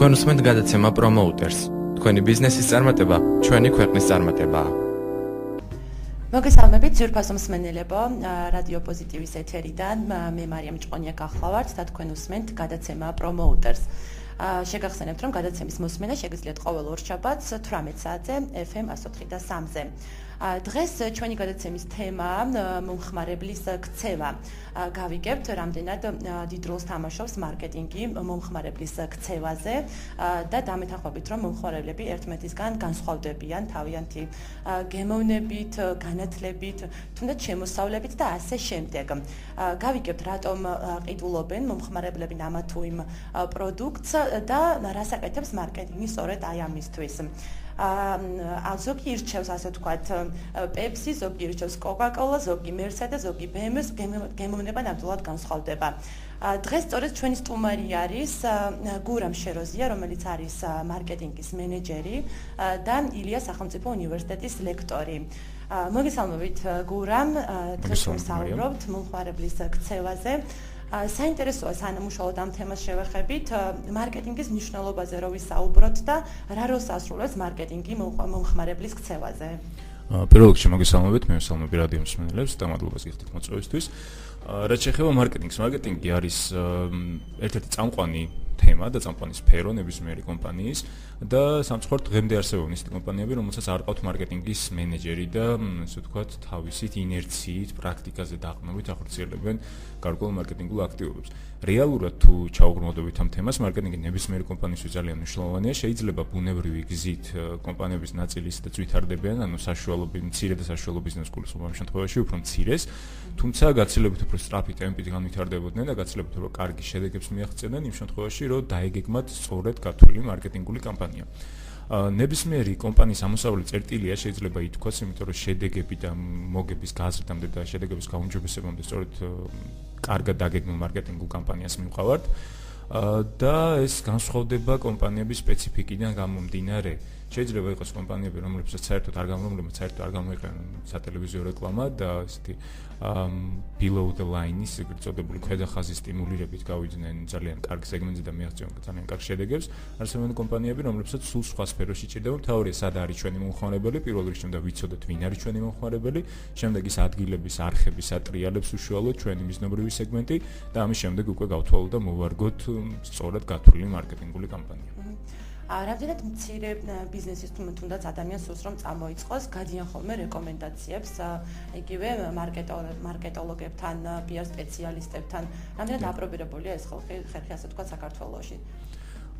თქვენ უსმენთ გადაცემა პრომოუტერს. თქვენი ბიზნესის წარმატება ჩვენი ქვეყნის წარმატებაა. მოგესალმებით ძვირფასო მსმენელებო, რადიო პოზიტივის ეთერიდან მე მარიამ ჭყონია გახლავართ და თქვენ უსმენთ გადაცემა პრომოუტერს. შეგახსენებთ, რომ გადაცემის მოსმენა შეგიძლიათ ყოველ ორშაბათს 18 საათზე FM 104.3-ზე. დღეს ჩვენი გადაცემის თემაა მომხმარებლის ქცევა. გავიგებთ, რამდენად დიდ როლს თამაშობს მარკეტინგი მომხმარებლის ქცევაზე და დამეთანხმებით, რომ მომხმარებლები ერთმანეთისგან განსხვავდებიან თავიანთი გემოვნებით, განათლებით, თუნდაც შემოსავლებით და ასე შემდეგ. გავიგებთ, რატომ ყიდულობენ მომხმარებლები ამა თუ იმ პროდუქტს და რას აკეთებს მარკეტინგი სწორედ აი ამისთვის. ზოგი ირჩევს, ასე ვთქვათ, პეპსი, ზოგი ირჩევს კოკა-კოლა, ზოგი მერსედეს, ზოგი BMW-ს, გემოვნება ნამდვილად განსხვავდება. დღეს სწორედ ჩვენი სტუმარი არის გურამ შეროზია, რომელიც არის მარკეტინგის მენეჯერი და ილიას სახელმწიფო უნივერსიტეტის ლექტორი. მოგესალმებით გურამ, დღეს ვსაუბრობთ მომხმარებლის ქცევაზე. საინტერესოა სანამ უშუალოდ ამ თემას შევეხებით, მარკეტინგის მნიშვნელობაზე რო ვისაუბროთ და რა როლს ასრულებს მარკეტინგი მომხმარებლის ქცევაზე. პირველ რიგში მოგესალმებით, მე ვსალმები რადიო მსმენელებს და მადლობას გიხდით მოწვევისთვის. რაც შეეხება მარკეტინგს, მარკეტინგი არის ერთ-ერთი წამყვანი თემა და წამყვანი სფერო ნებისმიერი კომპანიის და სამწუხაროდ დღემდე არსებობენ ისეთი კომპანიები, რომელსაც არ ყავთ მარკეტინგის მენეჯერი და ასე ვთქვათ, თავისით ინერციით, პრაქტიკაზე დაყრდნობით ახორციელებენ გარკვეულ მარკეტინგულ აქტივობებს. რეალურად თუ ჩაუბრუნდებით ამ თემას, მარკეტინგი ნებისმიერი კომპანიისთვის ძალიან მნიშვნელოვანია. შეიძლება ბუნებრივი გზით კომპანიების ნაწილი ისედაც ვითარდებიან, ანუ მცირე და საშუალო ბიზნეს გულისხმობ ამ შემთხვევაში უფრო მცირეს, თუმცა გაცილებით უფრო სწრაფი ტემპით განვითარდებოდნენ და გაცილებით უფრო კარგი შედეგებს მიაღწევდნენ იმ შემთხვევაში, რომ დაეგეგმათ სწორედ გათვლილი მარკეტინგული კამპანია. ნებისმიერი კომპანიის ამოსავალი წერტილია შეიძლება ითქვას, იმიტომ რომ შედეგები და მოგების გაზრდამდე და შედეგების გაუმჯობესებამდე სწორედ კარგად დაგეგმილ მარკეტინგულ კამპანიას მივყავართ და ეს განსხვავდება კომპანიების სპეციფიკიდან გამომდინარე. შეიძლება იყოს კომპანიები, რომლებსაც საერთოდ არ გამოიყენებენ სატელევიზიო რეკლამა და ესეთი below the line-ის ეგრეთ წოდებული ქვედახაზის სტიმულირებით გავიდნენ ძალიან კარგ სეგმენტზე და მიაღწევენ ძალიან კარგ შედეგებს. არსებობენ კომპანიები, რომლებსაც სულ სხვა სფეროში ჭირდება. მთავარია, სად არის ჩვენი მომხმარებელი, პირველ რიგში უნდა ვიცოდეთ, ვინ არის ჩვენი მომხმარებელი, შემდეგ ის ადგილების, არხების ატრიალებს უშუალოდ ჩვენი მიზნობრივი სეგმენტი და ამის შემდეგ უკვე გავთვალოთ და მოვარგოთ სწორად გათვლილი მარკეტინგული კამპანია. რამდენად მცირე ბიზნესის თუნდაც ადამიანს სურს რომ წამოიწყოს, გადიან ხოლმე რეკომენდაციებს იგივე მარკეტოლოგებთან, PR სპეციალისტებთან, რამდენად აპრობირებულია ეს ხერხი ასე ვთქვათ საქართველოში.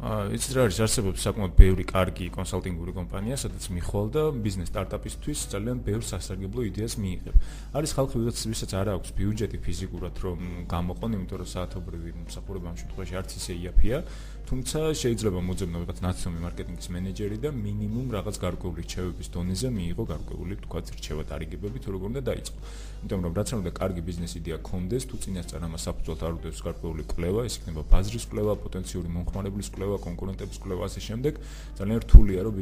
იცით რა არის, არსებობს საკმაოდ ბევრი კარგი კონსალტინგური კომპანია, სადაც მიხვალ და ბიზნეს სტარტაპისთვის ძალიან ბევრ სასარგებლო იდეას მიიღებ. არის ხალხი, ვისაც არ აქვს ბიუჯეტი ფიზიკურად რომ გამოყონ, იმიტომ რომ საათობრივი მსახურება ამ შემთხვევაში არც ისე იაფია, თუმცა შეიძლება მოძებნო რაღაც ნაცნობი მარკეტინგის მენეჯერი და მინიმუმ რაღაც გარკვეული რჩევების დონეზე მიიღო გარკვეული თქვა რჩევა დარიგებები თუ როგორ უნდა დაიწყო. იმიტომ რომ რაც უნდა კარგი ბიზნეს იდეა გქონდეს, თუ წინასწარ ამას საფუძვლად არ უდევს გარკვეული კვლევა, ეს იქნება ბაზრის კვლევა, პოტენციური მომხმარებლის კვლევა, კონკურენტების კვლევა ასე შემდეგ, ძალიან რთულია რომ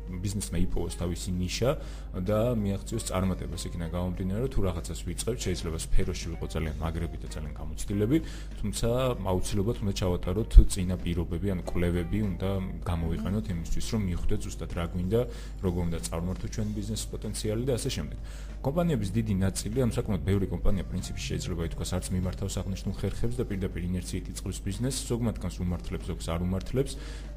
ბიზნესმა იპოვოს თავისი ნიშა და მიაღწიოს წარმატებას. იქნება გამომდინარე, რომ თუ რაღაცას ვიწყებთ, შეიძლება სფეროში ვიყო ძალიან მაგრები და ძალიან გამოცდილები, თუმცა აუცილებლად უნდა ჩავატაროთ წინა პირობები, ანუ კვლევები უნდა გამოვიყენოთ იმისთვის, რომ მივხვდეთ ზუსტად რა გვინდა, როგორ უნდა წარმართოთ ჩვენი ბიზნესის პოტენციალი და ასე შემდეგ. კომპანიების დიდი ნაწილი, ამ საკმაოდ ბევრი კომპანია პრინციპში შეიძლება ითქვას, არც მიმართავს აღნიშნულ ხერხებს და პირდაპირ ინერციით იწყებს ბიზნესს, ზოგ მათგანს უმართლებს, ზოგს არ უმართლებს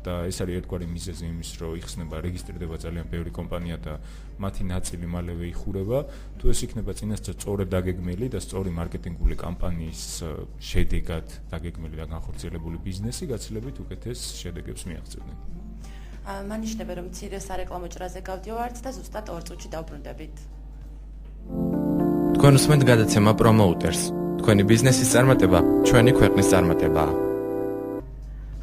და ეს არის ერთგვარი მიზეზი იმის, რომ იხსნება რეგისტრირდება ძალიან ბევრი კომპანია და მათი ნაწილი მალევე იხურება. თუ ეს იქნება წინასწარ სწორად დაგეგმილი და სწორი მარკეტინგული კამპანიის შედეგად დაგეგმილი და განხორციელებული ბიზნესი გაცილებით უკეთეს შედეგებს მიაღწევდნენ. მანიშნებენ რომ მცირე სარეკლამო ჭრაზე გავდივართ და ზუსტად 2 წუთში დავბრუნდებით. თქვენ უსმენთ გადაცემა პრომოუტერს. თქვენი ბიზნესის წარმატება ჩვენი ქვეყნის წარმატებაა.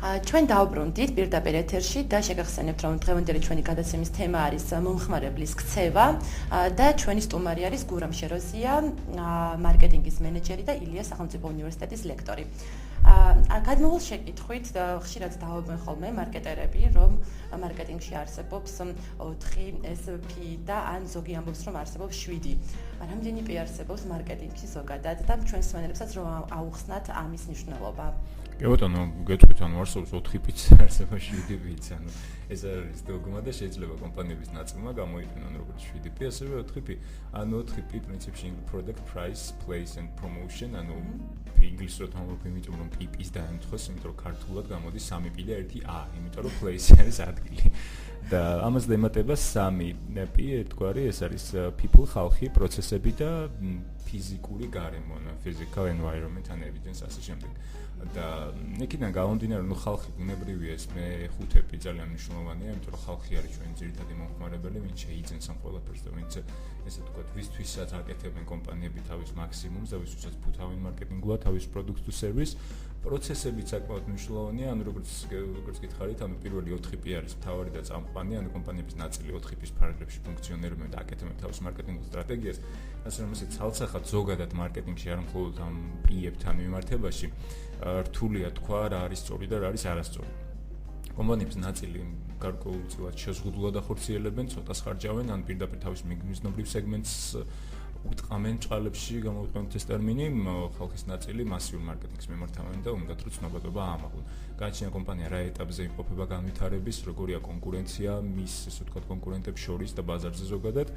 ჩვენ დავბრუნდით პირდაპირ ეთერში და შეგახსენებთ, რომ დღევანდელი ჩვენი გადაცემის თემა არის მომხმარებლის ქცევა და ჩვენი სტუმარი არის გურამ შეროზია, მარკეტინგის მენეჯერი და ილიას სახელმწიფო უნივერსიტეტის ლექტორი. გადმოვალ შეკითხვით ხშირად დავობენ ხოლმე მარკეტერები, რომ მარკეტინგში არსებობს 4 SP და ან ზოგი ამბობს, რომ არსებობს 7. რამდენი პი არსებობს მარკეტინგში ზოგადად და ჩვენ მსმენელებსაც რომ აუხსნათ ამის მნიშვნელობა. კი ბატონო, გეტყვით, ანუ არსებობს 4 პიც, არსებობს 7 პიც, ანუ ეს არის დოგმა და შეიძლება კომპანიების ნაწილმა გამოიყენონ როგორც 7 პი, ასევე 4 პი. ანუ 4 პი პრინციპში product price, place and promotion, ანუ ინგლისურად ამბობ, იმიტომ რომ პი-პის დაემთხოს, იმიტომ რომ ქართულად გამოდის 3 პი და 1 ა, იმიტომ რომ place არის ადგილი. და ამას დემატება 3 პი, ერთგვარი, ეს არის people, ხალხი, პროცესები და ფიზიკური გარემო, physical environment and evidence ასე შემდეგ. და იქიდან გამომდინარე, ნუ ხალხი ბუნებრივია, ეს მე-5 პი ძალიან მნიშვნელოვანია, იმიტომ რომ ხალხი არის ჩვენი ძირითადი მომხმარებელი, ვინც შეიძენს ამ ყველაფერს და ვინც ესე ვთქვათ, ვისთვისაც აკეთებენ კომპანიები თავის მაქსიმუმს და ვისთვისაც ფუთავენ მარკეტინგულად თავის პროდუქტს თუ სერვისს. პროცესებიც საკმაოდ მნიშვნელოვანია, ანუ როგორც გითხარით, ანუ პირველი 4 პი არის მთავარი და წამყვანი, ანუ კომპანიების ნაწილი 4 პის ფარგლებში ფუნქციონირებენ და აკეთებენ თავის მარკეტინგულ სტრატეგიას. ასე რომ ესე ცალსახად ზოგადად მარკეტინგში არ მხოლოდ ამ პიებთან მიმართებაში რთულია თქვა რა არის სწორი და რა არის არასწორი. კომპანიების ნაწილი გარკვეულწილად შეზღუდულად ახორციელებენ, ცოტას ხარჯავენ, ან პირდაპირ თავის მიზნობრივ სეგმენტს უტყამენ ჭყალებში, გამოვიყენოთ ეს ტერმინი, ხალხის ნაწილი მასიურ მარკეტინგს მიმართავენ და უნდათ რომ ცნობადობა აამაღლონ. გააჩნია კომპანია რა ეტაპზე იმყოფება განვითარების, როგორია კონკურენცია მის, ესე ვთქვათ, კონკურენტებს შორის და ბაზარზე ზოგადად,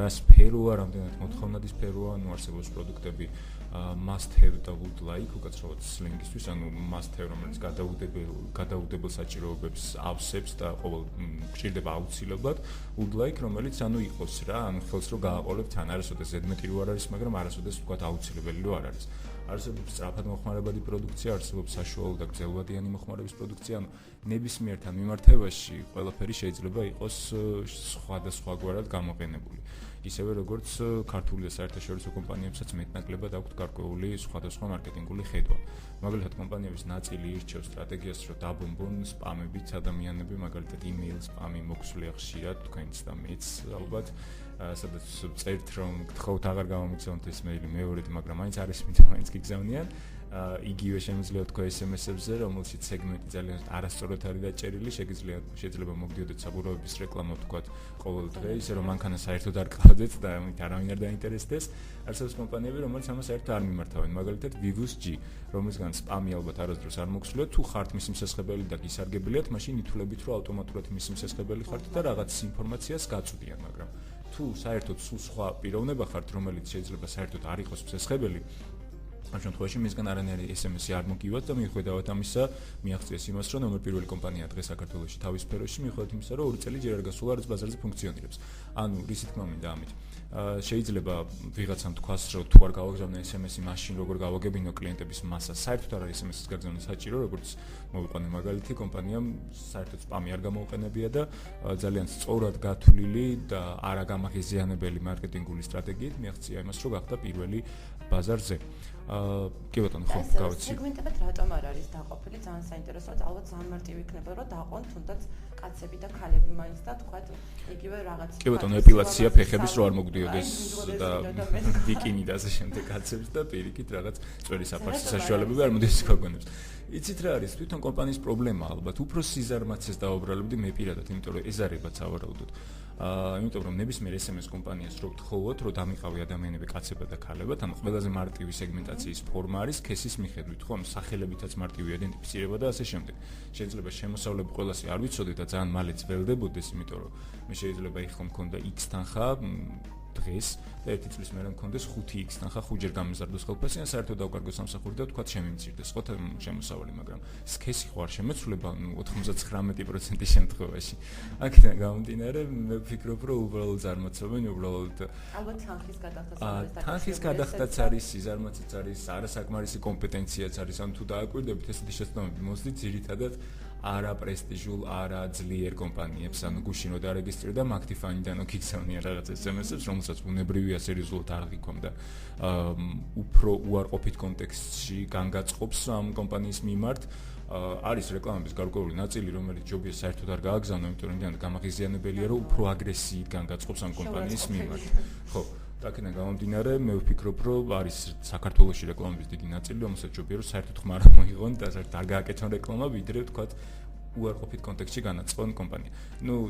რა სფეროა, რამდენად მოთხოვნადი სფეროა, ანუ არსებობს პროდუქტები must have და would like, უკაცრავად სლენგისთვის, ანუ must have, რომელიც გადაუდებელ საჭიროებებს ავსებს და ყოველ გჭირდება აუცილებლად, would like, რომელიც ანუ იყოს რა, ანუ ხელს რო გააყოლებთ, ან არასოდეს ზედმეტი რო არ არის, მაგრამ არასოდეს ვთქვათ აუცილებელი რო არ არის. არსებობს სწრაფად მოხმარებადი პროდუქცია, არსებობს საშუალო და გრძელვადიანი მოხმარების პროდუქცია, ანუ ნებისმიერთან მიმართებაში ყველაფერი შეიძლება იყოს სხვადასხვაგვარად გამოყენებული. ისევე როგორც ქართული და საერთაშორისო კომპანიებსაც მეტნაკლებად აქვთ გარკვეული სხვადასხვა მარკეტინგული ხედვა. მაგალითად, კომპანიების ნაწილი ირჩევს სტრატეგიას, რომ დაბომბონ სპამებით ადამიანები, მაგალითად, email სპამი მოგვსვლია ხშირად, თქვენც და მეც ალბათ, სადაც წერთ, რომ გთხოვთ აღარ გამომიცემოთ ეს მეილი მეორედ, მაგრამ მაინც არის მითხრა, მაინც გიგზავნიან. იგივე შემიძლია თქვა SMS-ებზე, რომელშიც სეგმენტი ძალიან არასწორად არის დაჭერილი, შეიძლება მოგდიოდეთ საბურავების რეკლამა ვთქვათ ყოველ დღე, ისე რომ მანქანა საერთოდ არ გყავდეთ და ამით არავინ არ დაინტერესდეს. არსებობს კომპანიები, რომელიც ამას საერთოდ არ მიმართავენ, მაგალითად Vivus G, რომელისგან სპამი ალბათ არასდროს არ მოგსვლია, თუ ხართ მისი მსესხებელი და გისარგებლიათ, მაშინ ითვლებით, რომ ავტომატურად მისი მსესხებელი ხართ და რაღაც ინფორმაციას გაწვდიან, მაგრამ თუ საერთოდ სულ სხვა პიროვნება ხართ, რომელიც შეიძლება საერთოდ არ იყოს მსესხებელი, ამ შემთხვევაში მისგან არანაირი SMS-ი არ მოგივათ და მიუხედავად ამისა, მიაღწიეს იმას, რომ ნომერ პირველი კომპანია დღეს საქართველოში თავის სფეროში, მიუხედავად იმისა, რომ 2 წელი ჯერ არ გასულა, რაც ბაზარზე ფუნქციონირებს. ანუ რისი თქმა მინდა ამით. შეიძლება ვიღაცამ თქვას, რომ თუ არ გავაგზავნე SMS-ი, მაშინ როგორ გავაგებინო კლიენტების მასას. საერთოდ არ არის SMS-ის გაგზავნა საჭირო, როგორც მოვიყვანე მაგალითი, კომპანიამ საერთოდ სპამი არ გამოუყენებია და ძალიან სწორად გათვლილი და არაგამაღიზიანებელი მარკეტინგული სტრატეგიით მიაღწია იმას, რომ გახდა პირველი ბაზარზე. კი ბატონო, ხო, გავიცი. სეგმენტებად რატომ არ არის დაყოფილი? ძალიან საინტერესოა, ალბათ ძალიან მარტივი იქნება, რომ დაყონ თუნდაც კაცები და ქალები მაინც და თქვათ იგივე რაღაც. კი ბატონო, ეპილაცია ფეხების რო არ მოგდიოდეს და ბიკინი და ასე შემდეგ კაცებს და პირიქით რაღაც წვერი საფარსის საშუალებები არ მოდის გაგონებს. იცით რა არის? თვითონ კომპანიის პრობლემა ალბათ უფრო სიზარმაცეს დაუბრალებდი მე პირადად, იმიტომ რომ ეზარება სავარაუდოდ. იმიტომ რომ ნებისმიერ SMS კომპანიას რო გთხოვოთ, რომ დამიყავი ადამიანები კაცებად და ქალებად, ანუ ყველაზე მარტივი სეგმენტაციის ფორმა არის ქესის მიხედვით, ხო, სახელებითაც მარტივი იდენტიფიცირება და ასე შემდეგ. შეიძლება შემოსავლები ყველასი არ ვიცოდე და ძალიან მალე ძველდებოდეს, იმიტომ რომ მე შეიძლება ეხლა მქონდა X თანხა დღეს და 1 წლის მერე მქონდეს 5X თანხა, 5ჯერ გამიზარდოს ხელფასი, ან საერთოდ დავკარგო სამსახური და თქვა შემიმცირდეს, ხო, შემოსავალი, მაგრამ სქესი ხო არ შემეცვლება 99% შემთხვევაში. აქედან გამომდინარე, მე ვფიქრობ, რომ უბრალოდ ზარმაცობენ, უბრალოდ ალბათ თანხის გადახდას არის და თანხის გადახდაც არის, სიზარმაცეც არის, არასაკმარისი კომპეტენციაც არის, ან თუ დააკვირდებით ესეთი შეცდომები მოსდით ძირითადად არა პრესტიჟულ, არა ძლიერ კომპანიებს, ანუ გუშინ რო დარეგისტრირდა და მაგთიფანიდან გიგზავნია რაღაც SMS-ებს, რომელსაც ბუნებრივია სერიოზულად არ გიქონდა. უფრო უარყოფით კონტექსტში განგაწყობს ამ კომპანიის მიმართ. არის რეკლამების გარკვეული ნაწილი, რომელიც ჯობია საერთოდ არ გააგზავნო, იმიტომ რომ იმდენად გამაღიზიანებელია, რომ უფრო აგრესიით განგაწყობს ამ კომპანიის მიმართ. ხო, აქედან გამომდინარე, მე ვფიქრობ, რომ არის საქართველოში რეკლამების დიდი ნაწილი, რომელსაც ჯობია რომ საერთოდ ხმა არ მოიღონ და საერთოდ არ გააკეთონ რეკლამა, ვიდრე ვთქვათ უარყოფით კონტექსტში განაცხადონ კომპანია.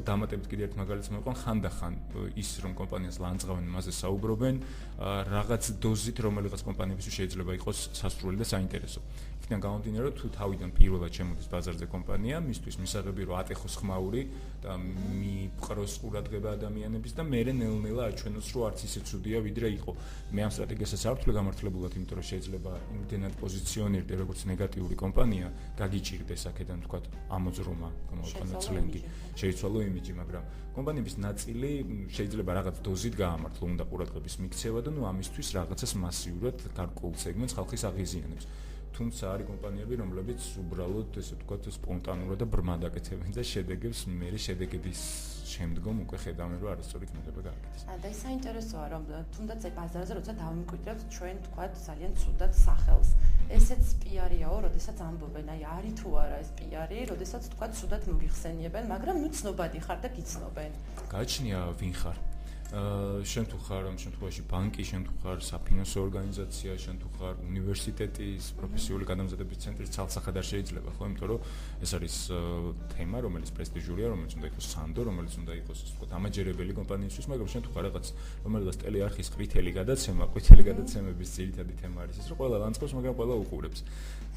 დამატებით კიდევ ერთ მაგალითს მოვიყვან, ხანდახან ის რომ კომპანიას ლანძღავენ, მასზე საუბრობენ, რაღაც დოზით რომელიღაც კომპანიებისთვის შეიძლება იყოს სასურველი და საინტერესო. იქიდან გამომდინარე, რომ თუ თავიდან პირველად შემოდის ბაზარზე კომპანია, მისთვის მისაღები რომ ატეხოს ხმაური და მიყროს ყურადღება ადამიანების და მერე ნელ-ნელა აჩვენოს, რომ არც ისე ცუდია, ვიდრე იყო. მე ამ სტრატეგიასაც არ ვთვლი გამართლებულად, იმიტომ რომ შეიძლება იმდენად პოზიციონირდე როგორც ნეგატიური კომპანია, გაგიჭირდეს აქედან თქვა ამოძრომა, გამოვიყენოთ სლენგი, შეიცვალო იმიჯი, მაგრამ კომპანიების ნაწილი შეიძლება რაღაც დოზით გაამართლო, უნდა ყურადღების მიქცევა და ამისთვის რაღაცას მასიურად გარკვეულ სეგმენტს ხალხის აღიზიანებს. თუმცა არის კომპანიები, რომლებიც უბრალოდ ესე ვთქვათ, სპონტანურად და ბრმად აკეთებენ და შედეგებს მერე შედეგების შემდგომ უკვე ხედავენ, რომ არასწორი ქმედება გააკეთეს. და ის საინტერესოა, რომ თუნდაც აი ბაზარზე როცა დავიმკვიდრებთ ჩვენ თქვათ ძალიან ცუდად სახელს. ესეც პიარიაო, როდესაც ამბობენ, აი არის თუ არა ეს პიარი, როდესაც თქვათ ცუდად მოგიხსენიებენ, მაგრამ ცნობადი ხარ და გიცნობენ. გააჩნია ვინ ხარ. შენ თუ ხარ ამ შემთხვევაში ბანკი, შენ თუ ხარ საფინანსო ორგანიზაცია, შენ თუ ხარ უნივერსიტეტის პროფესიული გადამზადების ცენტრის ცალსახად არ შეიძლება, ხო? იმიტომ რომ ეს არის თემა, რომელიც პრესტიჟულია, რომელიც უნდა იყოს სანდო, რომელიც უნდა იყოს ასე ვთქვათ, ამაჯერებელი კომპანიისთვის, მაგრამ შენ თუ ხარ რაღაც რომელიღაც ტელეარხის ყვითელი გადაცემა, ყვითელი გადაცემების ძირითადი თემა არის ის, რომ ყველა ლანძღავს, მაგრამ ყველა უყურებს.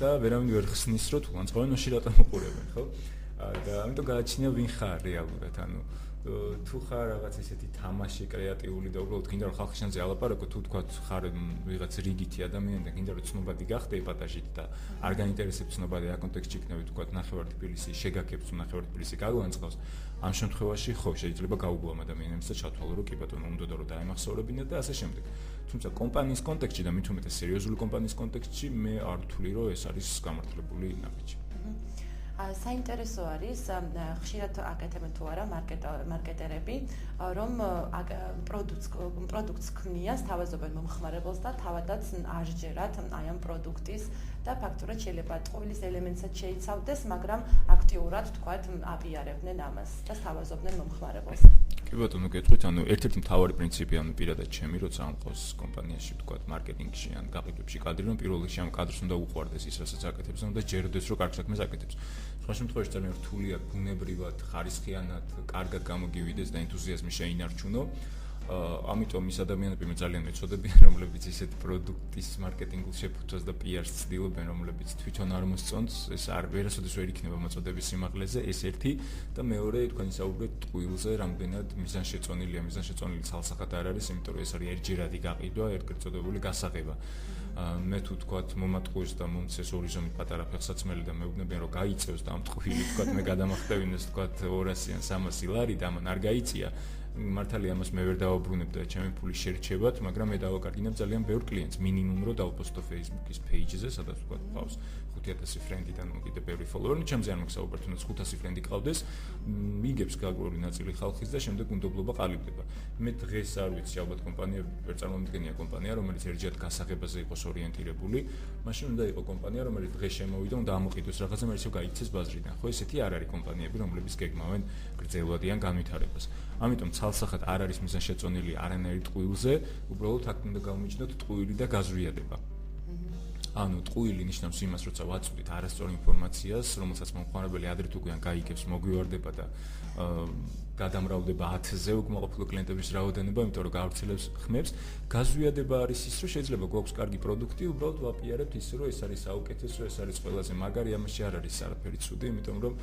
და ვერავინ ვერ ხსნის, რომ თუ ლანძღავენ, მაშინ რატომ უყურებენ, ხო? და ამიტომ გააჩნია ვინ ხარ რეალურად, თუ ხარ რაღაც ესეთი თამაში კრეატიული და უბრალოდ გინდა რომ ხალხის შენზე ალაპარაკო, თუ თქვა ხარ ვიღაც რიგითი ადამიანი და გინდა რომ ცნობადი გახდე პატაჟით და არ გაინტერესებს ცნობადი რა კონტექსტში იქნება, თქვა ნახევარ თბილისი შეგაქებს თუ ნახევარ თბილისი გაგვანწყავს, ამ შემთხვევაში ხო შეიძლება გაუგო ამ ადამიანებს და ჩათვალო რომ კი ბატონო უნდა რომ დაემახსოვრებინათ და ასე შემდეგ. თუმცა კომპანიის კონტექსტში და მით უმეტეს სერიოზული კომპანიის კონტექსტში მე არ ვთვლი რომ ეს არის გამართლებული ნაბიჯი. საინტერესო არის ხშირად აკეთებენ თუ არა მარკეტერები, რომ პროდუქტს ქმნიან, თავაზობენ მომხმარებელს და თავადაც აღჯერათ აი ამ პროდუქტის და ფაქტურად შეიძლება ტყუილის ელემენტსაც შეიცავდეს, მაგრამ აქტიურად თქვათ აპიარებდნენ ამას და თავაზობდნენ მომხმარებელს. კი ბატონო, გეტყვით, ერთ-ერთი მთავარი პრინციპი, პირადად ჩემი, როცა ამყავს კომპანიაში, თქვათ, მარკეტინგში ან გაყიდვებში კადრი, რომ პირველ რიგში ამ კადრს უნდა უყვარდეს ის, რასაც აკეთებს, და ჯეროდეს, რომ კარგ საქმეს აკეთებს. სხვა შემთხვევაში ძალიან რთულია ბუნებრივად, ხარისხიანად, კარგად გამოგივიდეს და ენთუზიაზმი შეინარჩუნო. ამიტომ ის ადამიანები მე ძალიან მეწოდებიან, რომლებიც ისეთ პროდუქტის მარკეტინგს შეფუთვას და PR-ს ცდილობენ, რომლებიც თვითონ არ მოსწონს, ეს ვერასოდეს ვერ იქნება მოწოდების სიმაღლეზე, ეს ერთი და მეორე, თქვენ ისაუბრეთ ტყუილზე, რამდენად მიზანშეწონილია, მიზანშეწონილი ცალსახად არ არის, იმიტომ რომ ეს არის ერთჯერადი გაყიდვა, ერთგზით წოდებული გასაღება. მე თუ თქვათ მომატყუეს და მომცეს ორი ზომით პატარა ფეხსაცმელი და მეუბნებიან რომ გაიწევს და ამ ტყუილი თქვათ მე გადამახტევინეს თქვათ 200 ან 300 ლარი და ამან არ გაიწია. მართალია ამას მე ვერ დავაბრუნებ და ჩემი ფული შერჩებათ, მაგრამ მე დავაკარგინებ ძალიან ბევრ კლიენტს, მინიმუმ რომ დავპოსტო Facebook-ის page-ზე, სადაც თქვათ ყავს 5000 ფრენდიდან კიდე ბევრი follower-ი, ჩემზე არ მოგსაუბრებ, თუნდაც 500 ფრენდი ყავდეს, მიგებს გაგვარი ნაწილი ხალხის და შემდეგ უნდობლობა ყალიბდება. მე დღეს არ ვიცი, ალბათ კომპანია ვერ წარმომიდგენია კომპანია, რომელიც ერთჯერად გასაღებაზე იყოს ორიენტირებული, მაშინ უნდა იყოს კომპანია, რომელიც დღეს შემოვიდა, უნდა ამოყიდოს რაღაცა, მე ისევ გაიქცეს ბაზრიდან. ხო, ესეთი არ არის კომპანიები, რომლებიც გეგმავენ გრძელვადიან განვითარებას. ამიტომ ცალსახად არ არის მიზანშეწონილი არანაირი ტყუილზე, უბრალოდ აქ უნდა გავმიჯნოთ ტყუილი და გაზვიადება. ტყუილი ნიშნავს იმას, როცა ვაწვდით არასწორ ინფორმაციას, რომელსაც მომხმარებელი ადრე თუ გვიან გაიგებს, მოგვიوارდება და გადამრავლდება 1000-ზე უკმაყოფილო კლიენტების რაოდენობა, იმიტომ რომ გავრცელებს ხმებს. გაზვიადება არის ის, რომ შეიძლება გვაქვს კარგი პროდუქტი, უბრალოდ ვაპიარებთ ისე, რომ ეს არის საუკეთესო, ეს არის ყველაზე მაგარი, ამაში არ არის არაფერი ცუდი, იმიტომ რომ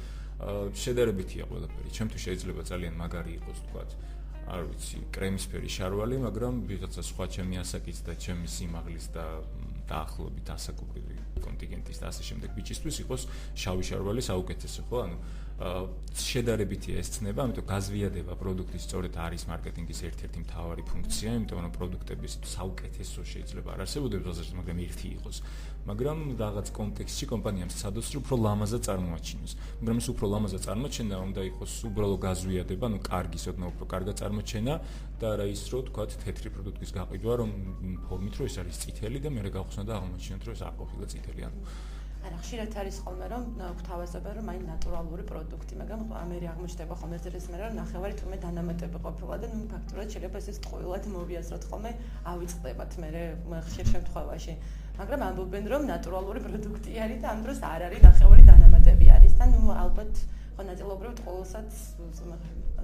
შედარებითია ყველაფერი. ჩემთვის შეიძლება ძალიან მაგარი იყოს, თქვათ, არ ვიცი, კრემისფერი შარვალი, მაგრამ ვიღაცა სხვა ჩემი ასაკის და ჩემი სიმაღლის და დაახლოებით ასაკობრივი კონტინგენტის და ასე შემდეგ ბიჭისთვის იყოს შავი შარვალი საუკეთესო, ხო? შედარებითია ეს ცნება, ამიტომ გაზვიადება პროდუქტის სწორედ არის მარკეტინგის ერთ-ერთი მთავარი ფუნქცია, იმიტომ რომ პროდუქტების საუკეთესო შეიძლება არ არსებობდეს ბაზარში, მაგრამ ერთი იყოს. მაგრამ რაღაც კონტექსტში კომპანიამ სცადოს, რომ უფრო ლამაზად წარმოაჩინოს. მაგრამ ეს უფრო ლამაზად წარმოჩენა უნდა იყოს უბრალო გაზვიადება, კარგი, სოდნა უფრო კარგად წარმოჩენა და არა ის, რომ თქვათ თეთრი პროდუქტის გაყიდვა, რომ ფორმით რომ ეს არის წითელი და მე გავხსნა და აღმოჩინოთ, რომ ეს არ ყოფილა წითელი. არა, ხშირად არის ხოლმე რომ გვთავაზობენ რომ აი ნატურალური პროდუქტი, მაგრამ მე აღმოჩნდება ხოლმე ეს მე რომ ნახევარი თურმე დანამატები ყოფილა და ფაქტურად შეიძლება ეს ტყუილად მოვიაზროთ ხოლმე ავიწყდებათ მე ხშირ შემთხვევაში. მაგრამ ამბობენ რომ ნატურალური პროდუქტი არის და ამ დროს არ არის ნახევარი დანამატები არის. და ნუ ალბათ ნაწილობრივ ყოველსაც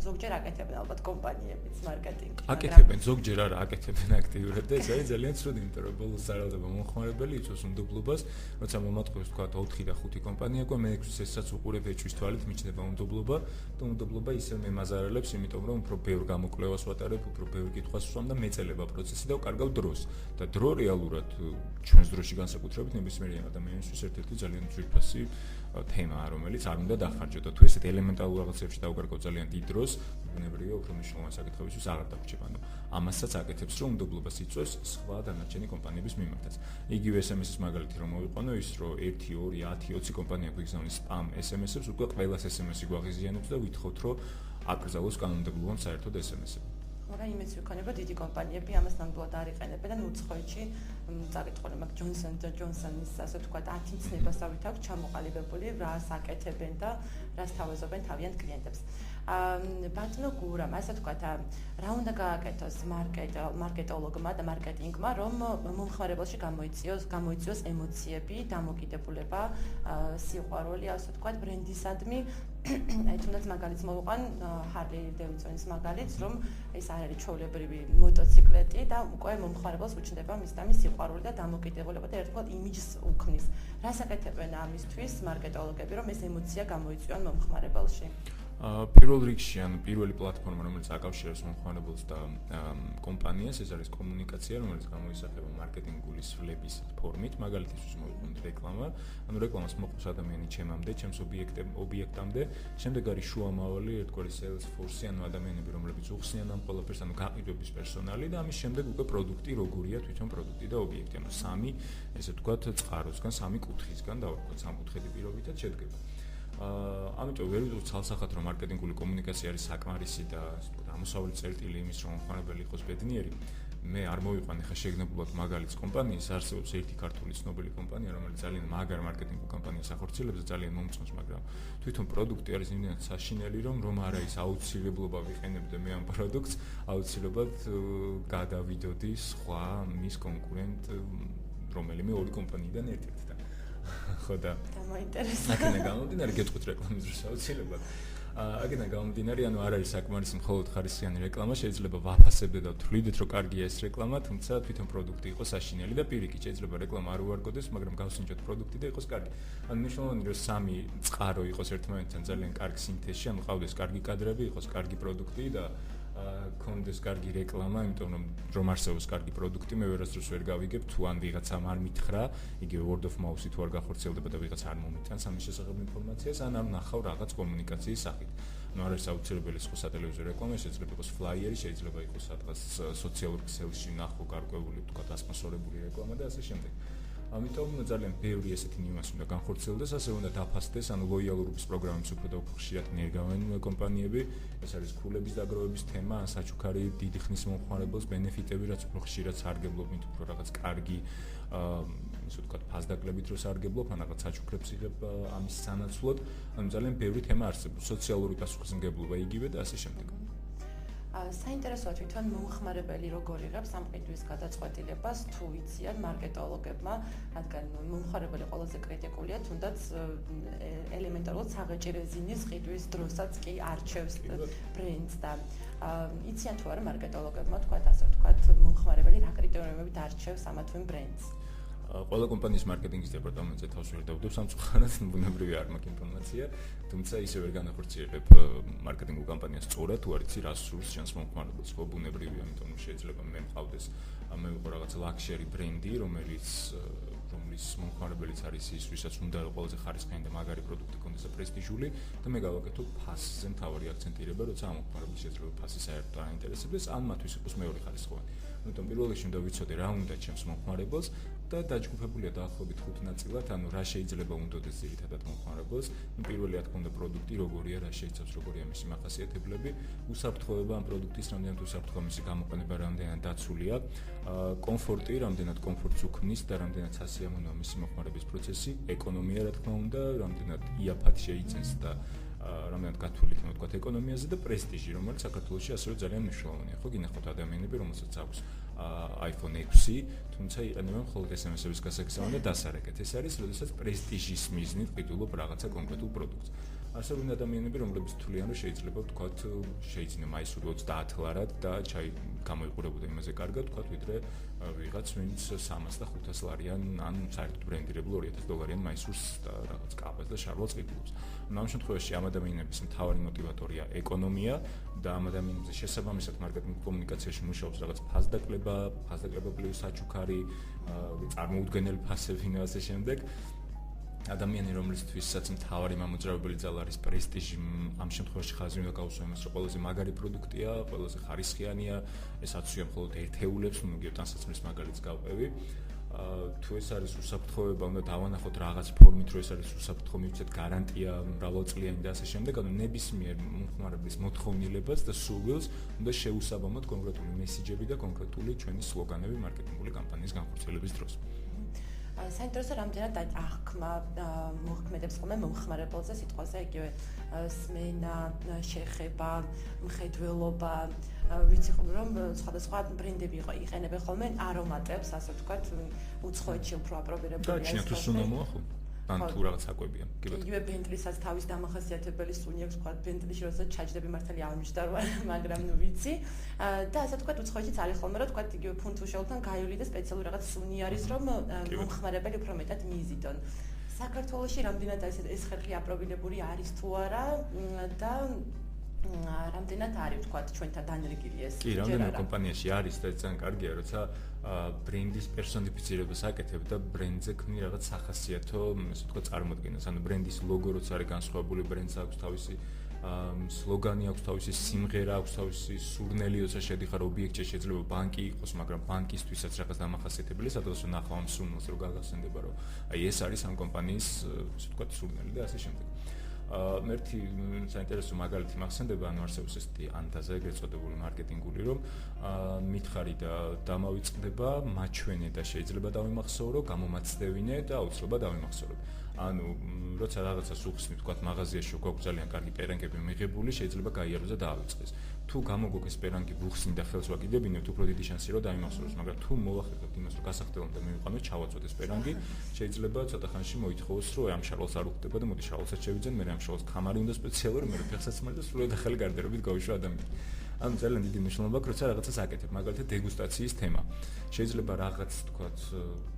ზოგჯერ აკეთებენ ალბათ კომპანიებიც მარკეტინგს. აკეთებენ, ზოგჯერ არა აკეთებენ აქტიურად და ეს არის ძალიან ცუდი, იმიტომ რომ ბოლოს საერთოდ მომხმარებელი იწვევს უნდობლობას, როცა მომატყუებს თქვა 4 და 5 კომპანია ყო, მე ესაც უყურებ ეჭვის თვალით მიჩნდება უნდობლობა და უნდობლობა ისევ მემაზარალებს, იმიტომ რომ უფრო ბევრ გამოკვლევას ვატარებ, უფრო ბევრ კითხვას ვსვამ და მეწელება პროცესი და ვკარგავ დროს. და დრო რეალურად ჩვენს დროში განსაკუთრებით ნებისმიერი ადამიანისთვის ერთ-ერთი ძალიან ძვირფასი თემაა, რომელიც არ უნდა დახარჯო და თუ ესეთ ელემენტარულ რაღაცებში დავკარგავ ძალიან დიდ დროს, ბუნებრივია უფრო მნიშვნელოვანი საკითხებისთვის აღარ დაგვრჩება. ანუ ამასაც აკეთებს, რომ უნდობლობას იწვევს სხვა დანარჩენი კომპანიების მიმართაც. იგივე SMS-ის მაგალითი რომ მოვიყვანო, ის რომ 1, 2, 10, 20 კომპანია გვიგზავნის spam SMS-ებს, უკვე ყველას SMS-ი გვაღიზიანებს და ვითხოვთ, რომ აკრძალოს კანონმდებლობამ საერთოდ SMS-ები. მაგრამ იმეც ვიქონება დიდი კომპანიები ამას ნამდვილად არ იყენებენ და უცხოეთში წაკითხული მაგ Johnson & Johnson-ის ასე ვთქვათ 10 ცნებასავით აქვს ჩამოყალიბებული რას აკეთებენ და რას თავაზობენ თავიანთ კლიენტებს. ბატონო გურამ, ასე ვთქვათ, რა უნდა გააკეთოს მარკეტოლოგმა და მარკეტინგმა, რომ მომხმარებელში გამოიწვიოს ემოციები, დამოკიდებულება, სიყვარული, ასე ვთქვათ, ბრენდისადმი. აი თუნდაც მაგალითს მოვიყვან Harley Davidson-ის მაგალითს, რომ ეს არ არის ჩვეულებრივი მოტოციკლეტი და უკვე მომხმარებელს უჩნდება მის და მის სიყვარული და დამოკიდებულება და ერთგვარ იმიჯს უქმნის. რას აკეთებენ ამისთვის მარკეტოლოგები, რომ ეს ემოცია გამოიწვიონ მომხმარებელში? პირველ რიგში, ანუ პირველი პლატფორმა, რომელიც აკავშირებს მომხმარებელს და კომპანიას, ეს არის კომუნიკაცია, რომელიც გამოისახება მარკეტინგული სვლების ფორმით. მაგალითისთვის მოვიყვანოთ რეკლამა. ანუ რეკლამას მოყავს ადამიანი ჩემამდე, ჩემს ობიექტამდე, შემდეგ არის შუამავალი, ერთგვარი sales force, ანუ ადამიანები, რომლებიც უხსნიან ამ ყველაფერს, ანუ გაყიდვების პერსონალი და ამის შემდეგ უკვე პროდუქტი, როგორია თვითონ პროდუქტი და ობიექტი. ანუ სამი, ესე ვთქვათ, წყაროსგან, სამი კუთხისგან დავარქვათ, სამკუთხედი პირობითად შედგება. ამიტომ ვერ ვიტყვი ცალსახად რომ მარკეტინგული კომუნიკაცია არის საკმარისი და ასე ვთქვათ ამოსავალი წერტილი იმის რომ მომხმარებელი იყოს ბედნიერი. მე არ მოვიყვანე ხა შეგნებულად მაგალითს კომპანიის, არსებობს ერთი ქართული ცნობილი კომპანია, რომელიც ძალიან მაგარ მარკეტინგულ კამპანიას ახორციელებს და ძალიან მომწონს, მაგრამ თვითონ პროდუქტი არის იმდენად საშინელი, რომ არ არის აუცილებლობა ვიყენებდე მე ამ პროდუქტს, აუცილებლად გადავიდოდი სხვა მის კონკურენტ რომელიმე ორი კომპანიიდან ერთ-ერთთან. ხო და გამოინტერესა. აქედან გამომდინარე გეტყვით რეკლამის დროს აუცილებლად. აქედან გამომდინარე, ანუ არ არის საკმარისი მხოლოდ ხარისხიანი რეკლამა, შეიძლება ვაფასებდე და ვთვლიდეთ, რომ კარგია ეს რეკლამა, თუმცა თვითონ პროდუქტი იყოს საშინელი და პირიქით შეიძლება რეკლამა არ უარგოდეს, მაგრამ გავსინჯოთ პროდუქტი და იყოს კარგი. ანუ მნიშვნელოვანია, რომ სამი წყარო იყოს ერთმანეთთან ძალიან კარგ სინთეზში, ანუ ყავდეს კარგი კადრები, იყოს კარგი პროდუქტი და კონდეს კარგი რეკლამა, იმიტომ რომ არსებობს კარგი პროდუქტი, მე ვერასდროს ვერ გავიგებ, თუ ან ვიღაცამ არ მითხრა, იგივე word of mouth-ით თუ არ გახორციელდება და ვიღაც არ მომიტანს ამის შესახებ ინფორმაციას, ან არ ნახავ რაღაც კომუნიკაციის სახით. ანუ არ არის აუცილებელი სხვა სატელევიზიო რეკლამა, შეიძლება იყოს ფლაიერი, შეიძლება იყოს სადღაც სოციალურ ქსელში ნახო გარკვეული, თქვათ, ასპონსორებული რეკლამა და ასე შემდეგ. ამიტომ ძალიან ბევრი ესეთი ნიუანსი უნდა განხორციელდეს, ასე უნდა დაფასდეს, ანუ ლოიალურობის პროგრამებს უფრო და უფრო ხშირად ნერგავენ კომპანიები. ეს არის ქულების დაგროვების თემა, ან საჩუქარი დიდი ხნის მომხმარებელს ბენეფიტები, რაც უფრო ხშირად სარგებლობთ, უფრო რაღაც კარგი ისე ვთქვათ, ფასდაკლებით რო სარგებლობ, ან რაღაც საჩუქრებს იღებ ამის სანაცვლოდ. ანუ ძალიან ბევრი თემა არსებობს, სოციალური პასუხისმგებლობა იგივე და ასე შემდეგ. საინტერესოა თვითონ მომხმარებელი როგორ იღებს ამ ყიდვის გადაწყვეტილებას, თუ იციან მარკეტოლოგებმა, რადგან მომხმარებელი ყველაზე კრიტიკულია, თუნდაც ელემენტარულად საღეჭი რეზინის ყიდვის დროსაც კი არჩევს ბრენდს და იციან თუ არა მარკეტოლოგებმა, თქვათ ასე ვთქვათ, მომხმარებელი რა კრიტერიუმებით არჩევს ამა თუ იმ ბრენდს. ყველა კომპანიის მარკეტინგის დეპარტამენტზე თავს ვერ დავდებ სამწუხაროდ, ბუნებრივი არ მაქვს ინფორმაცია, თუმცა ისე ვერ განახორციელებ მარკეტინგულ კამპანიას სწორად, თუ არ იცი რას სურს შენს მომხმარებელს, ხო ბუნებრივია, ამიტომ შეიძლება მე მყავდეს მე ვიყო რაღაც ლაქშერი ბრენდი, რომლის მომხმარებელიც არის ის, ვისაც უნდა ყველაზე ხარისხიანი და მაგარი პროდუქტი კონდეს და პრესტიჟული და მე გავაკეთო ფასზე მთავარი აქცენტირება, როცა ამ მომხმარებელს შეიძლება ფასი საერთოდ არ აინტერესებს, ან მათთვის იყოს მეორე ხარისხოვანი. ამიტომ პირველ რიგში უნდა ვიცოდე რა უნდა ჩემს მომხმარებელს და დაჯგუფებულია დაახლოებით 5 ნაწილად, ანუ რა შეიძლება უნდოდეს ძირითადად მომხმარებელს. პირველი რა თქმა უნდა პროდუქტი როგორია, რა შეიცავს, როგორია მისი მახასიათებლები, უსაფრთხოება ამ პროდუქტის, რამდენად უსაფრთხოა მისი გამოყენება, რამდენად დაცულია, კომფორტი, რამდენად კომფორტს უქმნის და რამდენად სასიამოვნოა მისი მოხმარების პროცესი, ეკონომია რა თქმა უნდა, რამდენად იაფად შეიცენს და რამდენად გათვლილი იქნება თქვა ეკონომიაზე და პრესტიჟი, რომელიც საქართველოში ასევე ძალიან მნიშვნელოვანია. ხო, გინახავთ ადამიანები, რომელსაც აქვს iPhone 6, თუმცა იყენებენ მხოლოდ SMS-ების გასაგზავნად და დასარეკეთ. ეს არის, როდესაც პრესტიჟის მიზნით ყიდულობ რაღაცა კონკრეტულ პროდუქტს. არსებობენ ადამიანები, რომლებიც თვლიან, რომ შეიძლება ვთქვათ, შეიძინა მაისური 30 ლარად და გამოიყურებოდა იმაზე კარგად, ვთქვათ, ვიდრე ვიღაც, ვინც 300 და 500 ლარიან ან საერთოდ ბრენდირებულ $2000 მაისურს და რაღაც კაბას და შარვალს ყიდულობს. ამ შემთხვევაში ამ ადამიანების მთავარი мотиваტორია ეკონომია და ამ ადამიანებზე შესაბამისად მარკეტინგ კომუნიკაციაში მუშაობს რაღაც ფასდაკლება პლუს საჩუქარი, წარმოუდგენელი ფასები და ასე შემდეგ. ადამიანი, რომლისთვისაც მთავარი მამოძრავებელი ძალა არის პრესტიჟი, ამ შემთხვევაში ხაზი უნდა გაუსვა იმას, რომ ყველაზე მაგარი პროდუქტია, ყველაზე ხარისხიანია, ეს აცვია მხოლოდ ერთეულებს, მოგიოთ ანსაცმლის მაგალითს გავყევი. თუ ეს არის უსაფრთხოება, უნდა დავანახოთ რაღაც ფორმით, რომ ეს არის უსაფრთხო, მივცეთ გარანტია, მრავალწლიანი და ასე შემდეგ, ანუ ნებისმიერ მომხმარებლის მოთხოვნილებას და სურვილს უნდა შეუსაბამოთ კონკრეტული მესიჯები და კონკრეტული ჩვენი სლოგანები მარკეტინგული კამპანიის განხორციელების დროს. საინტერესო რამდენად აღქმა მოხმედებს ხოლმე მომხმარებელზე სიტყვაზე იგივე სმენა, შეხება, მხედველობა, ვიცი რომ სხვადასხვა ბრენდები იყენებენ ხოლმე არომატებს, ასე ვთქვათ, უცხოეთში უფრო აპრობირებულია. და ჩინეთში უნდა მოახო. ან თუ რაღაც საკვებია. იგივე ბენტლისაც თავის დამახასიათებელი სუნი აქვს, თქვა ბენტლიში როდესაც ჩაჯდები მართალი ამჯდარ ვარ, მაგრამ ნუ ვიცი. და ასე ვთქვათ, უცხოეთშიც არის ხოლმე, რომ ვთქვათ, იგივე ფუნთუშელთან გაივლი და სპეციალური რაღაც სუნი არის, რომ მომხმარებელი უფრო მეტად მიიზიდონ. საქართველოში რამდენად ეს ხერხი აპრობირებული არის თუ არა და რამდენად არის ვთქვათ ჩვენთან დანერგილი ეს? კი, რამდენიმე კომპანიაში არის და ძალიან კარგია, როცა ბრენდის პერსონიფიცირებას აკეთებ და ბრენდზე ქმნი რაღაც სახასიათო, ასე ვთქვათ, წარმოადგენას. ანუ ბრენდის ლოგო როცა არის განსხვავებული, ბრენდს აქვს თავისი სლოგანი, აქვს თავისი სიმღერა, აქვს თავისი სურნელი, როცა შედიხარ ობიექტში, შეიძლება ბანკი იყოს, მაგრამ ბანკისთვისაც რაღაც დამახასიათებელი, სადღაც ნახავ ამ სურნელს, რომ გაგახსენდება, რომ აი ეს არის ამ კომპანიის, ასე ვთქვათ, სურნელი და ასე შემდეგ. ერთი საინტერესო მაგალითი მახსენდება, ანუ არსებობს ესეთი ანდაზე ეგრეთწოდებული მარკეტინგული, რომ მითხარი და დამავიწყდება მაჩვენე და შეიძლება დავიმახსოვრო, გამომაცდევინე და აუცილებლად დავიმახსოვრებ. ანუ როცა რაღაცას უხსნით, თქვათ, მაღაზიაში გვაქვს ძალიან კარგი პერანგები მიღებული, შეიძლება გაიაროს და დაავიწყდეს. თუ გამოგოგეს პერანგი ვუხსნით და ხელს ვაკიდებინებთ, უფრო დიდი შანსი რომ დავიმახსოვროს, მაგრამ თუ მოვახერხებთ იმას, რომ გასახდელამდე მივიყვანოთ, ჩავაწვეთ ეს პერანგი, შეიძლება ცოტა ხანში მოითხოვოს, რომ ამ შარვალს არ უხდება და მოდი შარვალსაც შევიძენ, მე ამ შარვალს კამარი უნდა სპეციალური, მე ფეხსაც მარტო სრულად ახალი გარდერობით გავიშვა ადამიანი. ანუ ძალიან დიდი მნიშვნელობა აქვს, როცა რაღაცას აკეთებ, მაგალითად დეგუსტაციის თემა. შეიძლება რაღაც, თქვათ,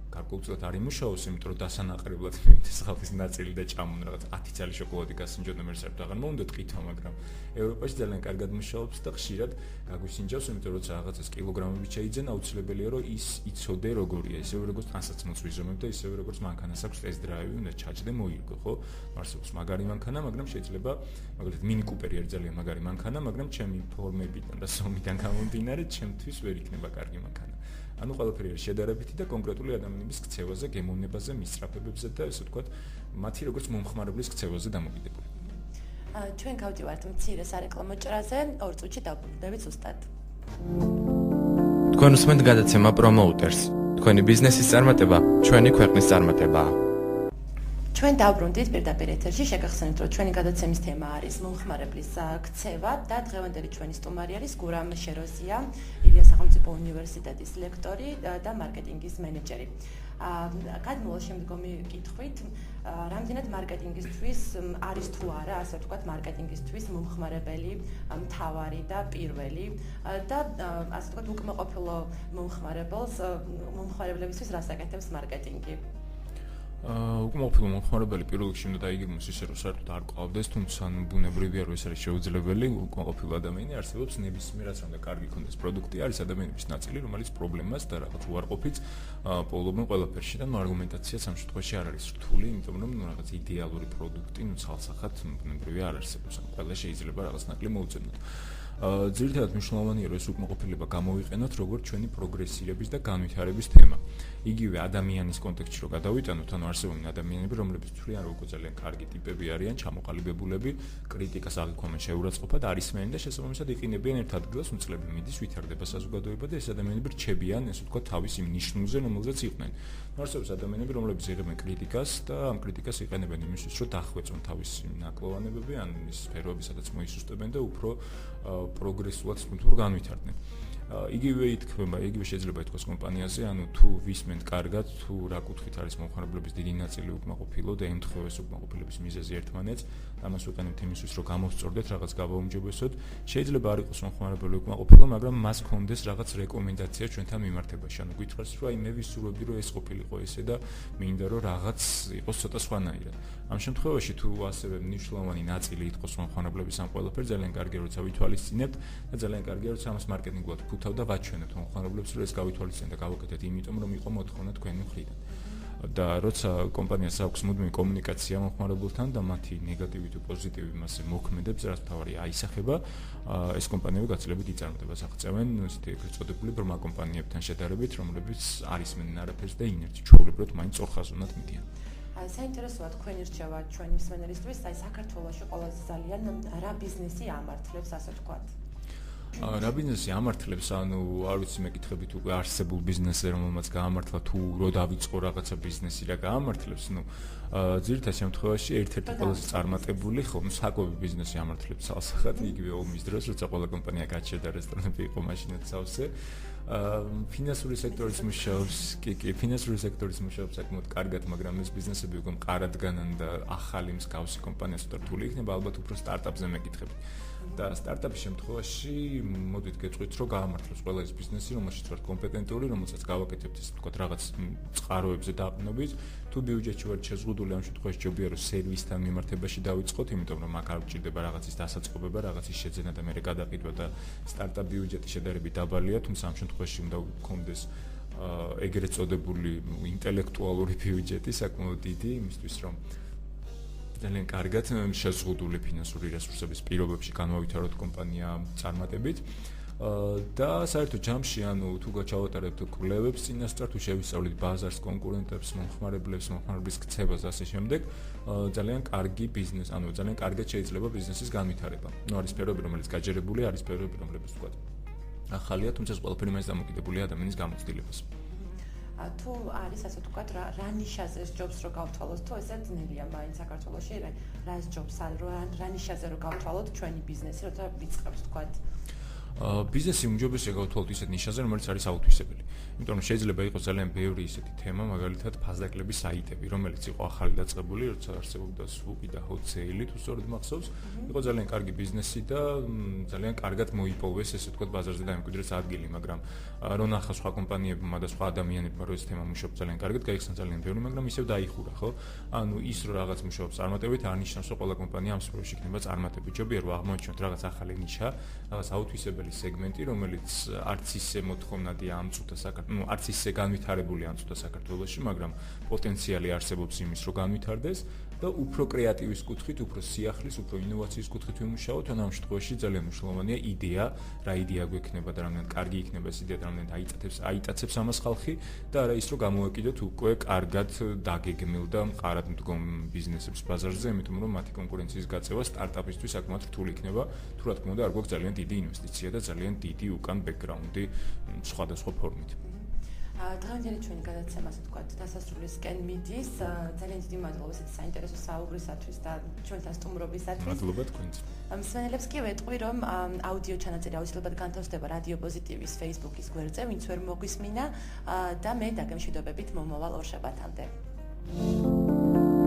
გარკვეულწილად არ იმუშაოს, იმიტომ რომ დასანაყრებლად მივიდეს ხალხის ნაწილი და ჭამონ რაღაც 10 წელი შოკოლადი გასინჯონ და მე საერთოდ აღარ მომდე ტყითო, მაგრამ ევროპაში ძალიან კარგად მუშაობს და ხშირად გაგვისინჯავს, იმიტომ რომ რაღაცას კილოგრამებით შეიძენ, აუცილებელია რომ ის იცოდე როგორია, ისევე როგორც ტანსაცმელს ვიზომებ და ისევე როგორც მანქანას აქვს ტესტ დრაივი, უნდა ჩაჯდე მოირგო, ხო? არსებობს მაგარი მანქანა, მაგრამ შეიძლება მაგალითად mini Cooper-ი არის ძალიან მაგარი მანქანა, მაგრამ ჩემი ფორმებიდან და ზომიდან გამომდინარე, ჩემთვის ვერ იქნება კარგი მანქანა. ანუ ყველაფერი არის შედარებითი და კონკრეტული ადამიანების ქცევაზე, გემოვნებაზე, მისწრაფებებზე და ესე ვთქვათ, მათი როგორც მომხმარებლის ქცევაზე დამოკიდებული. ჩვენ გავდივართ მცირე სარეკლამო ჭრაზე, 2 წუთში დავბრუნდებით ზუსტად. თქვენ უსმენთ გადაცემა პრომოუტერს. თქვენი ბიზნესის წარმატება, ჩვენი ქვეყნის წარმატებაა. ჩვენ დავბრუნდით პირდაპირ ეთერში, შეგახსენებთ, რომ ჩვენი გადაცემის თემა არის მომხმარებლის ქცევა და დღევანდელი ჩვენი სტუმარი არის გურამ შეროზია, ილიას სახელმწიფო უნივერსიტეტის ლექტორი და მარკეტინგის მენეჯერი. გადმოვალ შემდგომი კითხვით, რამდენად მარკეტინგისთვის არის თუ არა, ასე ვთქვათ, მარკეტინგისთვის მომხმარებელი მთავარი და პირველი და ასე ვთქვათ, უკმაყოფილო მომხმარებლებისთვის რას აკეთებს მარკეტინგი? უკმაყოფილო მომხმარებელი პირველ რიგში უნდა დაიგეგმოს ისე, რომ საერთოდ არ ყვავდეს, თუმცა ბუნებრივია, რომ ეს არის შეუძლებელი. უკმაყოფილო ადამიანი არსებობს ნებისმიერ რაც უნდა კარგი ქონდეს პროდუქტი, არის ადამიანების ნაწილი, რომელიც პრობლემას და რაღაც უარყოფით პოულობენ ყველაფერში და არგუმენტაციაც ამ შემთხვევაში არ არის რთული, იმიტომ რომ რაღაც იდეალური პროდუქტი, ცალსახად ბუნებრივია არ არსებობს. ყველა შეიძლება რაღაც ნაკლი მოუწოდოთ. ძირითადად მნიშვნელოვანია რომ ეს უკმაყოფილება გამოვიყენოთ როგორც ჩვენი პროგრესირების და განვითარების თემა. იგივე ადამიანის კონტექსტში რო გადავიტანოთ, ანუ არსებობენ ადამიანები, რომლებიც თვლიან რომ უკვე ძალიან კარგი ტიპები არიან, ჩამოყალიბებულები, კრიტიკას აღიქვამენ შეურაცხყოფად, არისმენი და შესაბამისად იყინებიან ერთ ადგილას, უძლები მიდის, ვითარდება საზოგადოება და ეს ადამიანები რჩებიან, ესე ვთქვათ, თავის იმ ნიშნულზე, რომელზეც იყვნენ. არსებობს ადამიანები, რომლებიც იღებენ კრიტიკას და ამ კრიტიკას იყენებენ იმისთვის, რომ დახვეწონ თავისი ნაკლოვანებები, ან ის სფეროები, სადაც მოისუსტებენ და უფრო პროგრესულად უფრო განვითარდნენ. იგივე შეიძლება ითქვას კომპანიაზე, ანუ თუ ვისმენთ კარგად, თუ რა კუთხით არის მომხმარებლების დიდი ნაწილი უკმაყოფილო და ემთხვევა ეს უკმაყოფილების მიზეზი ერთმანეთს, ამას ვიყენებთ იმისთვის, რომ გამოვსწორდეთ რაღაც გავაუმჯობესოთ. შეიძლება არ იყოს მომხმარებელი უკმაყოფილო, მაგრამ მას ჰქონდეს რაღაც რეკომენდაცია ჩვენთან მიმართებაში. ანუ გითხრას, რომ აი მე ვისურვებდი, რომ ეს ყოფილიყო ესე და მინდა რომ რაღაც იყოს ცოტა სხვანაირად. ამ შემთხვევაში თუ ასევე მნიშვნელოვანი ნაწილი ითქოს მომხმარებლების ამ ყველაფერს, ძალიან კარგია, როცა ვითვალისწინებთ და ძალიან კარგია, როცა ამას მარკეტინგულად ვფუთავ და ვაჩვენებთ მომხმარებლებს, რომ ეს გავითვალისწინეთ და გავაკეთეთ, იმიტომ რომ იყო მოთხოვნა თქვენი მხრიდან. და როცა კომპანიას აქვს მუდმივი კომუნიკაცია მომხმარებელთან და მათი ნეგატივი თუ პოზიტივი მასე მოქმედებს, რაც თავარია აისახება, ეს კომპანიები გაცილებით იწარმოებას აღწევენ ესეთი ეგრეთ წოდებული ბრმა კომპანიებთან შედარებით, რომლებიც არის მენ არაფერს და ინერტი ჩვეულებრივად მაინც ორხაზოვნად მიდიან. საინტერესოა თქვენი რჩევა ჩვენი მსმენელისთვის, აი საქართველოში ყველაზე ძალიან რა ბიზნესი ამართლებს, ასე ვთქვათ. რა ბიზნესი ამართლებს, ანუ არ ვიცი მეკითხებით უკვე არსებულ ბიზნესზე, რომელმაც გაამართლა თუ რო დავიწყო რაღაცა ბიზნესი რა გაამართლებს, ძირითად შემთხვევაში ერთ-ერთი ყველაზე წარმატებული საკვები ბიზნესი ამართლებს ალსახად, იგივე ომის დროს, როცა ყველა კომპანია გაჩერდა, რესტორნები იყო მაშინაც სავსე. ფინანსური სექტორის მუშაობს საკმაოდ კარგად, მაგრამ ეს ბიზნესები უკვე მყარად განან და ახალი მსგავსი კომპანია ცოტა რთული იქნება, ალბათ უფრო სტარტაპზე მეკითხებით. და სტარტაპის შემთხვევაში მოდით გეტყვით, რომ გაამართლოს ყველა ეს ბიზნესი, რომელშიც ვართ კომპეტენტური, რომელსაც გავაკეთებთ ისე ვთქვათ რაღაც წყაროებზე დაყრდნობით, თუ ბიუჯეტში ვართ შეზღუდული, ამ შემთხვევაში ჯობია რომ სერვისთან მიმართებაში დავიწყოთ, იმიტომ რომ აქ არ გვჭირდება რაღაცის დასაწყობება, რაღაცის შეძენა და მერე გადაყიდვა და სტარტაპ ბიუჯეტი შედარებით დაბალია, თუმცა ამ შემთხვევაში უნდა გქონდეს ეგრეთ წოდებული ინტელექტუალური ბიუჯეტი საკმაოდ დიდი, იმისთვის რომ ძალიან კარგად შეზღუდული ფინანსური რესურსების პირობებში განმავითაროთ კომპანია წარმატებით. და საერთოდ ჯამში, ანუ თუ გაჩავატარებთ კვლევებს წინასწარ, თუ შევისწავლით ბაზარს, კონკურენტებს, მომხმარებლის ქცევას და ასე შემდეგ, ძალიან კარგი ბიზნესი, ანუ ძალიან კარგად შეიძლება ბიზნესის განვითარება. არის სფეროები, რომელიც გაჯერებულია, არის სფეროები, რომლებიც ვთქვათ ახალია, თუმცა ეს ყველაფერი მაინც დამოკიდებულია ადამიანის გამოცდილებას. თუ არის ასე ვთქვათ, რა ნიშაზე ეს ჯობს რო გავთვალოთ, თუ ესე ძნელია მაინც საქართველოში, რა ეს ჯობს, რა ნიშაზე რო გავთვალოთ ჩვენი ბიზნესი, როცა ვიწყებთ ვთქვათ. ბიზნესი უმჯობესია გავთვალოთ ისეთ ნიშაზე, რომელიც არის აუთვისებელი. იმიტომ რომ შეიძლება იყოს ძალიან ბევრი ისეთი თემა, მაგალითად ფასდაკლების საიტები, რომელიც იყო ახალი დაწყებული, როცა არსებობდა სვუპი და ჰოტსეილი, თუ სწორედ მახსოვს, იყო ძალიან კარგი ბიზნესი და ძალიან კარგად მოიპოვეს, ესე ვთქვათ, ბაზარზე დაემკვიდრეს ადგილი, მაგრამ რო ნახა სხვა კომპანიებმა და სხვა ადამიანებმა, რომ ეს თემა მუშაობს ძალიან კარგად, გაიხსნა ძალიან ბევრი, მაგრამ ისევ დაიხურა, ხო? ანუ ის რომ რაღაც მუშაობს წარმატებით, არ ნიშნავს, რომ ყველა კომპანია ამ სფეროში იქნება წარმატებული. ჯობია რომ აღმოაჩინოთ რაღაც ახალი ნიშა, რაღაც აუთვისებელი სეგმენტი, რომელიც არც ისე მოთხოვნადია ამ წუთა არც ისე განვითარებული ამ წუთა საქართველოში, მაგრამ პოტენციალი არსებობს იმის, რომ განვითარდეს და უფრო კრეატივის კუთხით, უფრო სიახლის, უფრო ინოვაციის კუთხით ვიმუშაოთ, ან ამ შემთხვევაში ძალიან მნიშვნელოვანია იდეა, რა იდეა გვექნება და რამდენად კარგი იქნება ეს იდეა და რამდენად აიტაცებს ამას ხალხი და არა ის, რომ გამოვეკიდოთ უკვე კარგად დაგეგმილ და მყარად მდგომ ბიზნესებს ბაზარზე, იმიტომ რომ მათი კონკურენციის გაწევა სტარტაპისთვის საკმაოდ რთული იქნება, თუ რა თქმა უნდა არ გვაქვს ძალიან დიდი ინვესტიცია და ძალიან დიდი უკან ბექგრაუნდი სხვადასხვა ფორმით. დღევანდელი ჩვენი გადაცემა, ასე ვთქვათ, დასასრულისკენ მიდის. ძალიან დიდი მადლობა ესეთი საინტერესო საუბრისათვის და ჩვენთან სტუმრობისათვის. მადლობა თქვენც. მსმენელებს კი ვეტყვი, რომ აუდიო ჩანაწერი აუცილებლად განთავსდება რადიო პოზიტივის Facebook-ის გვერდზე, ვინც ვერ მოგვისმინა და მე დაგემშვიდობებით მომავალ ორშაბათამდე.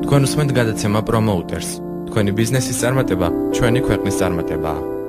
თქვენ უსმენთ გადაცემა პრომოუტერს. თქვენი ბიზნესის წარმატება ჩვენი ქვეყნის წარმატებაა.